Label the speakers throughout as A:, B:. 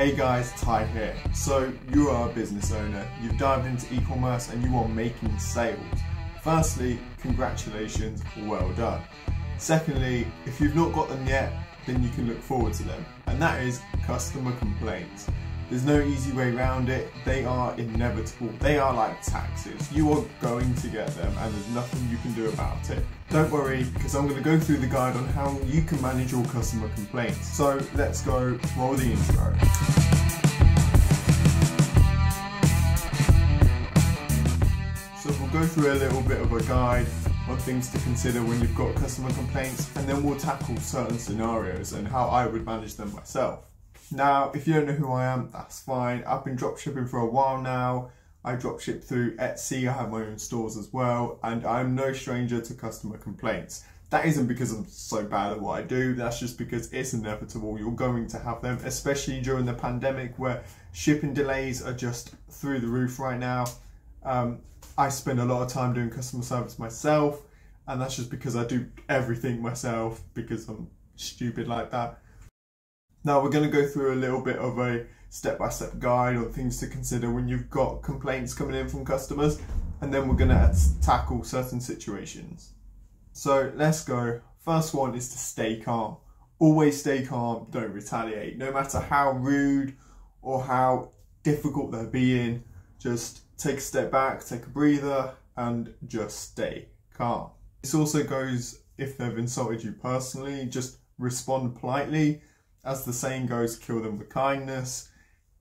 A: Hey guys, Ty here. So you are a business owner, you've dived into e-commerce and you are making sales. Firstly, congratulations, well done. Secondly, if you've not got them yet, then you can look forward to them. And that is customer complaints. There's no easy way around it. They are inevitable. They are like taxes. You are going to get them and there's nothing you can do about it. Don't worry, because I'm going to go through the guide on how you can manage your customer complaints. So let's go, roll the intro. So we'll go through a little bit of a guide on things to consider when you've got customer complaints, and then we'll tackle certain scenarios and how I would manage them myself. Now, if you don't know who I am, that's fine. I've been dropshipping for a while now. I dropship through Etsy, I have my own stores as well, and I'm no stranger to customer complaints. That isn't because I'm so bad at what I do, that's just because it's inevitable. You're going to have them, especially during the pandemic where shipping delays are just through the roof right now. I spend a lot of time doing customer service myself, and that's just because I do everything myself because I'm stupid like that. Now we're going to go through a little bit of a step-by-step guide on things to consider when you've got complaints coming in from customers, and then we're going to tackle certain situations. So let's go. First one is to stay calm. Always stay calm, don't retaliate. No matter how rude or how difficult they're being, just take a step back, take a breather, and just stay calm. This also goes if they've insulted you personally, just respond politely. As the saying goes, kill them with kindness.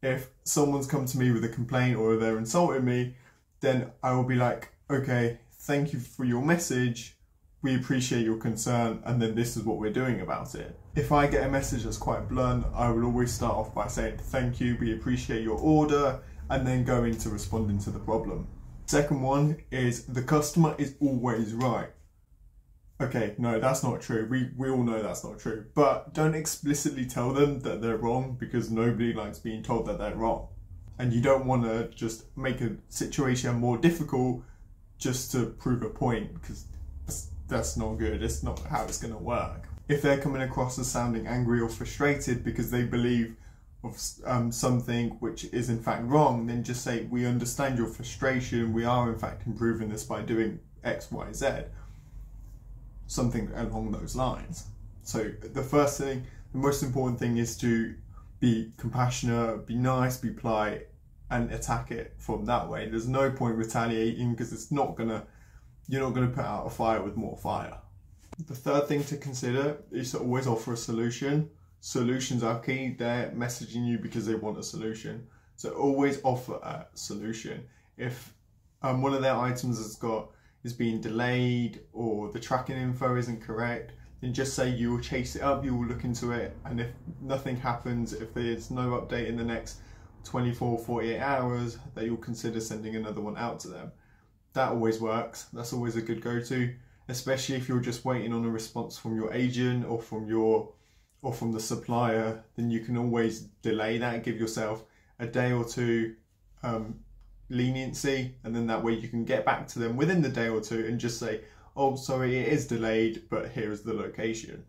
A: If someone's come to me with a complaint or they're insulting me, then I will be like, okay, thank you for your message. We appreciate your concern, and then this is what we're doing about it. If I get a message that's quite blunt, I will always start off by saying, thank you, we appreciate your order, and then go into responding to the problem. Second one is the customer is always right. Okay, no, that's not true. We all know that's not true. But don't explicitly tell them that they're wrong, because nobody likes being told that they're wrong. And you don't want to just make a situation more difficult just to prove a point, because that's not good. It's not how it's going to work. If they're coming across as sounding angry or frustrated because they believe of something which is in fact wrong, then just say, we understand your frustration. We are in fact improving this by doing X, Y, Z. Something along those lines. So the first thing, the most important thing is to be compassionate, be nice, be polite, and attack it from that way. There's no point retaliating because you're not gonna put out a fire with more fire. The third thing to consider is to always offer a solution. Solutions are key. They're messaging you because they want a solution. So always offer a solution. If one of their items is being delayed or the tracking info isn't correct, then just say you will chase it up, you will look into it, and if nothing happens, if there's no update in the next 24, 48 hours, that you'll consider sending another one out to them. That always works. That's always a good go-to, especially if you're just waiting on a response from your agent or from the supplier. Then you can always delay that, give yourself a day or two leniency, and then that way you can get back to them within the day or two and just say, oh sorry, it is delayed, but here is the location.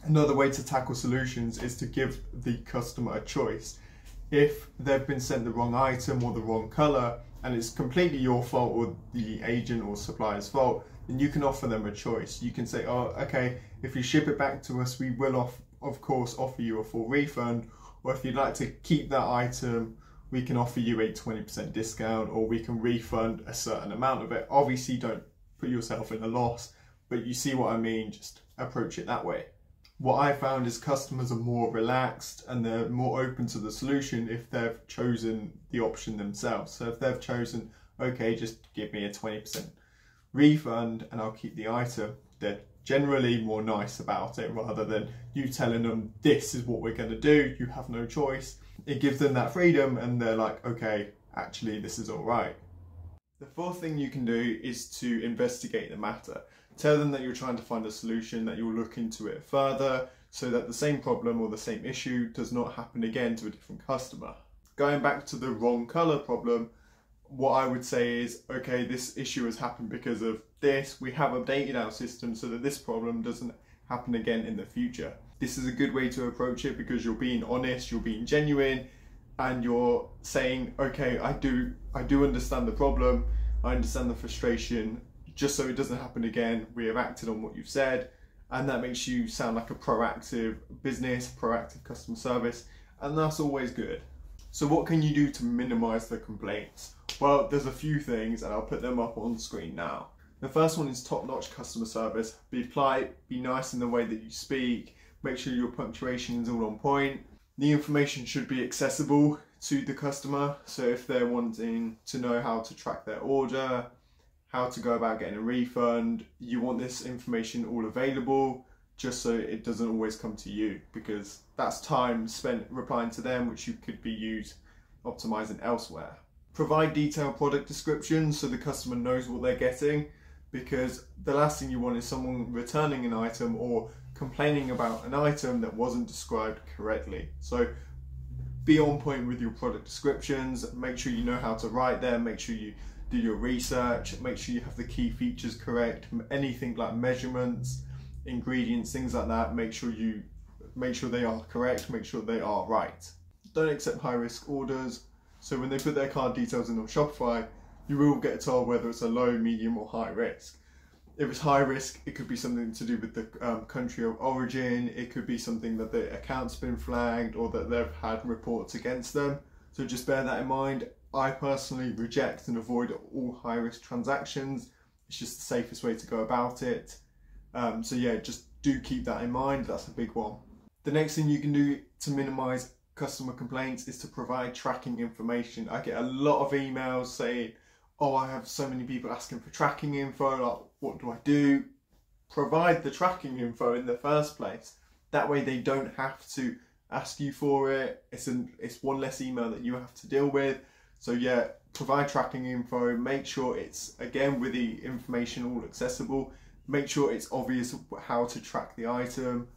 A: Another way to tackle solutions is to give the customer a choice. If they've been sent the wrong item or the wrong color and it's completely your fault or the agent or supplier's fault, then you can offer them a choice. You can say, oh okay, if you ship it back to us, we will of course offer you a full refund, or if you'd like to keep that item, we can offer you a 20% discount, or we can refund a certain amount of it. Obviously don't put yourself in a loss, but you see what I mean, just approach it that way. What I found is customers are more relaxed and they're more open to the solution if they've chosen the option themselves. So if they've chosen, okay, just give me a 20% refund and I'll keep the item, they're generally more nice about it rather than you telling them this is what we're going to do, you have no choice. It gives them that freedom and they're like, okay, actually this is all right. The fourth thing you can do is to investigate the matter. Tell them that you're trying to find a solution, that you'll look into it further so that the same problem or the same issue does not happen again to a different customer. Going back to the wrong color problem, what I would say is, okay, this issue has happened because of this. We have updated our system so that this problem doesn't happen again in the future. This is a good way to approach it because you're being honest, you're being genuine, and you're saying, okay, I do understand the problem, I understand the frustration, just so it doesn't happen again, we have acted on what you've said, and that makes you sound like a proactive business, proactive customer service, and that's always good. So what can you do to minimize the complaints? Well, there's a few things, and I'll put them up on screen now. The first one is top-notch customer service. Be polite, be nice in the way that you speak, make sure your punctuation is all on point. The information should be accessible to the customer, so if they're wanting to know how to track their order, how to go about getting a refund, you want this information all available, just so it doesn't always come to you, because that's time spent replying to them, which you could be used optimizing elsewhere. Provide detailed product descriptions so the customer knows what they're getting, because the last thing you want is someone returning an item or complaining about an item that wasn't described correctly. So be on point with your product descriptions, make sure you know how to write them, make sure you do your research, make sure you have the key features correct, anything like measurements, ingredients, things like that, make sure they are correct, make sure they are right. Don't accept high risk orders, so when they put their card details in on Shopify, you will get told whether it's a low, medium or high risk. If it's high risk, it could be something to do with the country of origin, it could be something that the account's been flagged or that they've had reports against them, so just bear that in mind. I personally reject and avoid all high risk transactions, it's just the safest way to go about it. So yeah, just do keep that in mind, that's a big one. The next thing you can do to minimize customer complaints is to provide tracking information. I get a lot of emails saying, oh, I have so many people asking for tracking info, like what do I do? Provide the tracking info in the first place. That way they don't have to ask you for it. It's one less email that you have to deal with. So yeah, provide tracking info, make sure it's, again, with the information all accessible, make sure it's obvious how to track the item,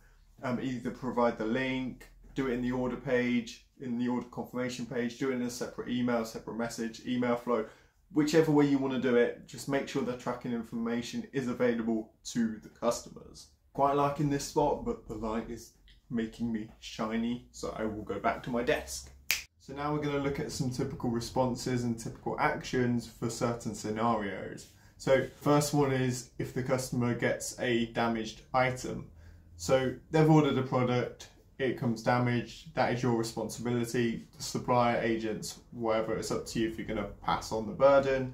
A: either provide the link, do it in the order page, in the order confirmation page, do it in a separate email, separate message, email flow, whichever way you want to do it, just make sure the tracking information is available to the customers. Quite liking this spot, but the light is making me shiny, so I will go back to my desk. So now we're going to look at some typical responses and typical actions for certain scenarios. So first one is if the customer gets a damaged item. So they've ordered a product, it comes damaged, that is your responsibility. The supplier, agents, whatever, it's up to you if you're going to pass on the burden.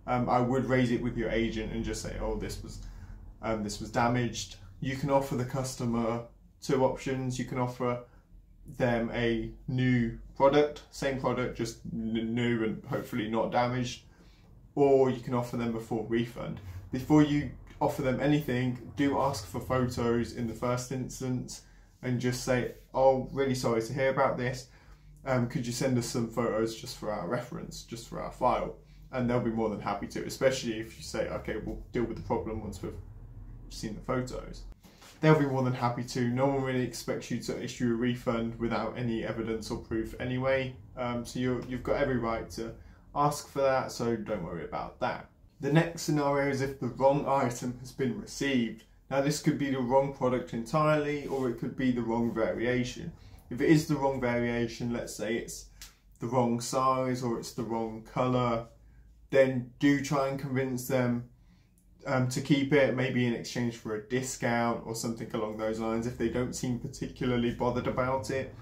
A: I would raise it with your agent and just say, oh, this was damaged. You can offer the customer two options. You can offer them a new product, same product, just new and hopefully not damaged, or you can offer them a full refund. Before you offer them anything, do ask for photos in the first instance and just say, oh, really sorry to hear about this, could you send us some photos just for our reference, just for our file? And they'll be more than happy to, especially if you say, okay, we'll deal with the problem once we've seen the photos. They'll be more than happy to. No one really expects you to issue a refund without any evidence or proof anyway, so you've got every right to ask for that, so don't worry about that. The next scenario is if the wrong item has been received. Now this could be the wrong product entirely, or it could be the wrong variation. If it is the wrong variation, let's say it's the wrong size or it's the wrong colour, then do try and convince them to keep it, maybe in exchange for a discount or something along those lines, if they don't seem particularly bothered about it.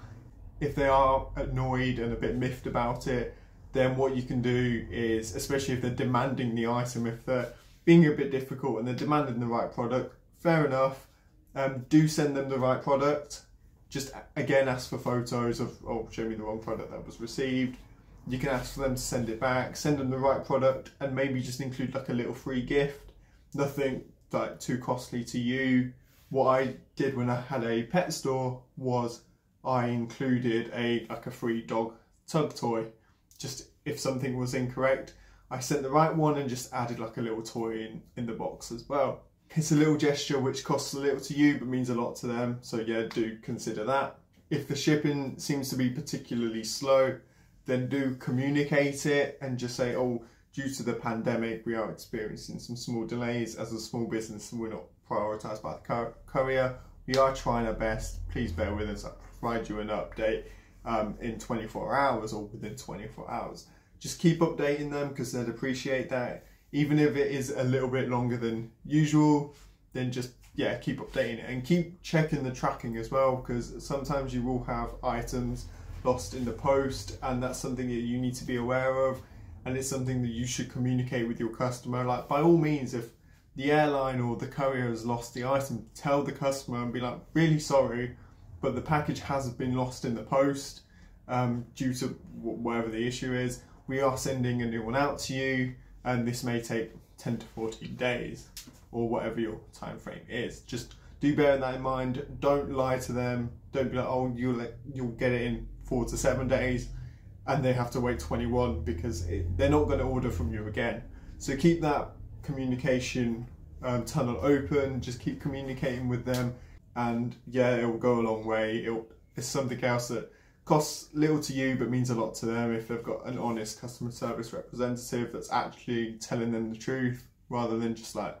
A: If they are annoyed and a bit miffed about it, then what you can do is, especially if they're demanding the item, if they're being a bit difficult and they're demanding the right product, fair enough, do send them the right product. Just again ask for photos of, oh, show me the wrong product that was received. You can ask for them to send it back, send them the right product, and maybe just include like a little free gift. Nothing like too costly to you. What I did when I had a pet store was I included like a free dog tug toy. Just if something was incorrect, I sent the right one and just added like a little toy in the box as well. It's a little gesture which costs a little to you but means a lot to them, so yeah, do consider that. If the shipping seems to be particularly slow, then do communicate it and just say, oh, due to the pandemic, we are experiencing some small delays. As a small business, we're not prioritised by the courier. We are trying our best. Please bear with us. I'll provide you an update. in 24 hours or within 24 hours. Just keep updating them because they'd appreciate that. Even if it is a little bit longer than usual, then just, yeah, keep updating it and keep checking the tracking as well, because sometimes you will have items lost in the post, and that's something that you need to be aware of, and it's something that you should communicate with your customer. Like, by all means, if the airline or the courier has lost the item, tell the customer and be like, really sorry, but the package has been lost in the post due to whatever the issue is. We are sending a new one out to you, and this may take 10 to 14 days or whatever your time frame is. Just do bear that in mind. Don't lie to them. Don't be like, oh, you'll get it in 4 to 7 days, and they have to wait 21 because they're not going to order from you again. So keep that communication tunnel open. Just keep communicating with them, and yeah, it will go a long way. It's something else that costs little to you but means a lot to them if they've got an honest customer service representative that's actually telling them the truth, rather than just like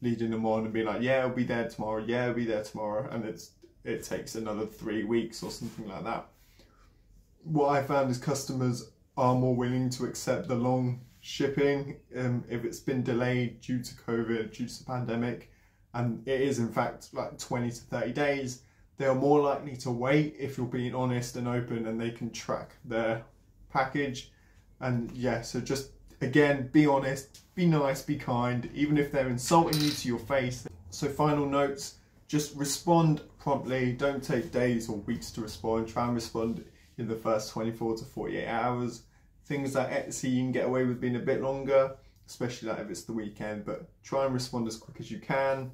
A: leading them on and being like, yeah, I'll be there tomorrow, yeah, I'll be there tomorrow, and it takes another 3 weeks or something like that. What I found is customers are more willing to accept the long shipping if it's been delayed due to COVID, due to the pandemic, and it is in fact like 20 to 30 days. They are more likely to wait if you're being honest and open and they can track their package. And yeah, so just again, be honest, be nice, be kind, even if they're insulting you to your face. So final notes, just respond promptly. Don't take days or weeks to respond. Try and respond in the first 24 to 48 hours. Things like Etsy, you can get away with being a bit longer, especially like if it's the weekend, but try and respond as quick as you can.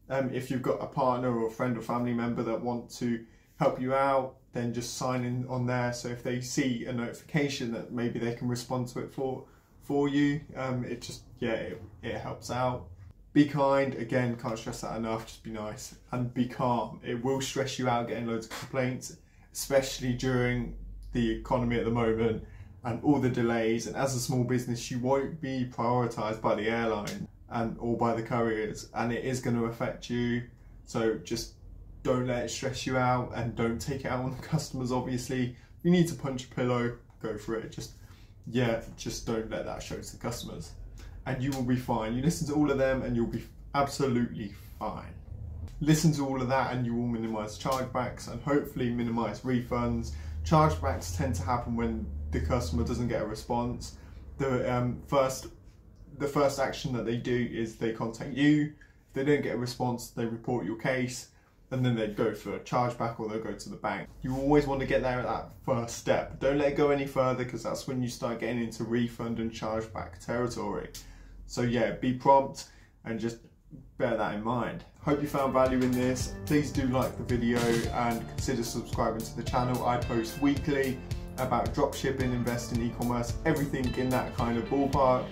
A: If you've got a partner or a friend or family member that want to help you out, then just sign in on there. So if they see a notification that maybe they can respond to it for you, it just, yeah, it helps out. Be kind, again, can't stress that enough, just be nice and be calm. It will stress you out getting loads of complaints, especially during the economy at the moment and all the delays. And as a small business, you won't be prioritised by the airline or by the couriers, and it is going to affect you. So just don't let it stress you out, and don't take it out on the customers. Obviously, you need to punch a pillow, go for it. Just don't let that show to the customers, and you will be fine. You listen to all of them and you'll be absolutely fine. Listen to all of that and you will minimise chargebacks and hopefully minimise refunds. Chargebacks tend to happen when the customer doesn't get a response. The first action that they do is they contact you. If they don't get a response, they report your case, and then they go for a chargeback or they'll go to the bank. You always want to get there at that first step. Don't let it go any further, because that's when you start getting into refund and chargeback territory. So yeah, be prompt and just bear that in mind. Hope you found value in this. Please do like the video and consider subscribing to the channel. I post weekly about dropshipping, investing, e-commerce, everything in that kind of ballpark.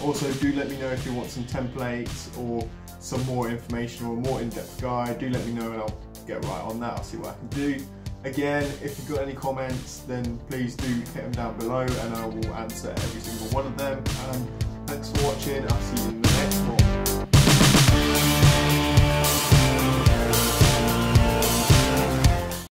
A: Also, do let me know if you want some templates or some more information or a more in-depth guide. Do let me know and I'll get right on that. I'll see what I can do. Again, if you've got any comments, then please do hit them down below and I will answer every single one of them. Thanks for watching. I'll see you in the next one.